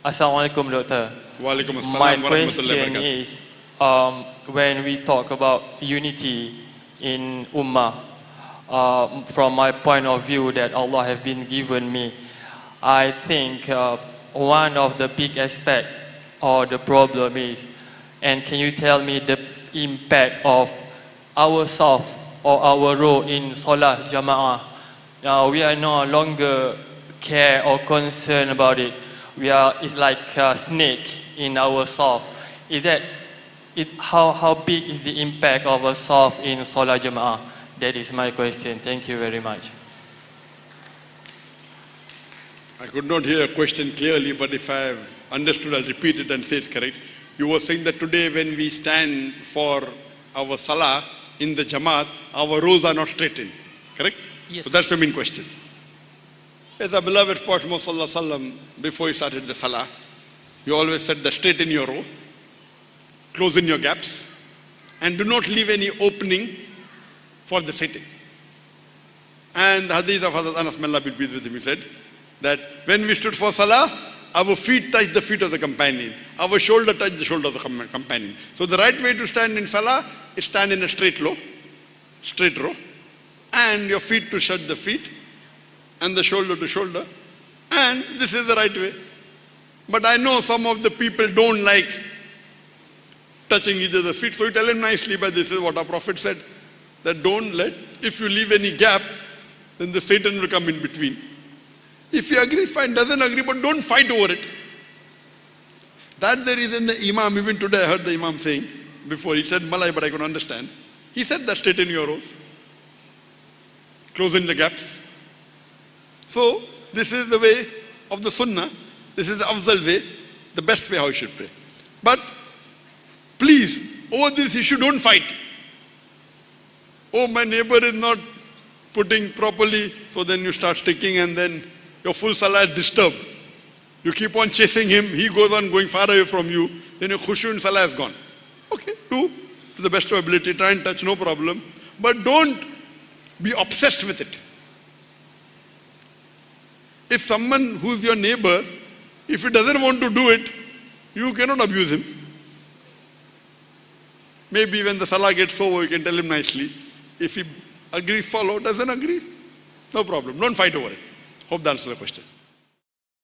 Assalamualaikum, Doctor. Walaikum My assalam wa rahmatullahi wa question barakatuh. is, when we talk about unity in Ummah, from my point of view that Allah has been given me, I think one of the big aspect or the problem is, and can you tell me the impact of our self or our role in Salah Jama'ah? Now we are no longer care or concerned about it. It's like a snake in our self. How big is the impact of a self in Salah Jama'ah? That is my question. Thank you very much. I could not hear your question clearly, but if I have understood, I'll repeat it and say it correct. You were saying that today when we stand for our Salah in the Jamaat, our rows are not straightened. Correct? Yes. So that's the main question. As our beloved Prophet Muhammad Sallallahu Alaihi Wasallam, before he started the Salah, he always said that straighten your row, close in your gaps, and do not leave any opening for the sitting. And the hadith of Hazrat Anas, may Allah be pleased with him, he said that when we stood for Salah, our feet touched the feet of the companion, our shoulder touched the shoulder of the companion. So the right way to stand in Salah is stand in a straight row, and your feet to touch the feet, and the shoulder to shoulder, and this is the right way. But I know some of the people don't like touching each other's feet, so you tell him nicely, but this is what our Prophet said, that don't let, if you leave any gap, then the Satan will come in between. If you agree, fine, doesn't agree, but don't fight over it. That's the reason the Imam, even today I heard the Imam saying, before he said Malay, but I could understand, he said that straighten your rows, close in the gaps. So, this is the way of the Sunnah, this is the Afzal way, the best way how you should pray. But, please, over this issue don't fight. Oh, my neighbor is not putting properly, so then you start sticking and then your full Salah is disturbed. You keep on chasing him, he goes on going far away from you, then your khushu in Salah is gone. Okay, do to the best of ability, try and touch, no problem. But don't be obsessed with it. If someone who's your neighbor, if he doesn't want to do it, you cannot abuse him. Maybe when the Salah gets over, you can tell him nicely. If he agrees, follow, doesn't agree, no problem. Don't fight over it. Hope that answers the question.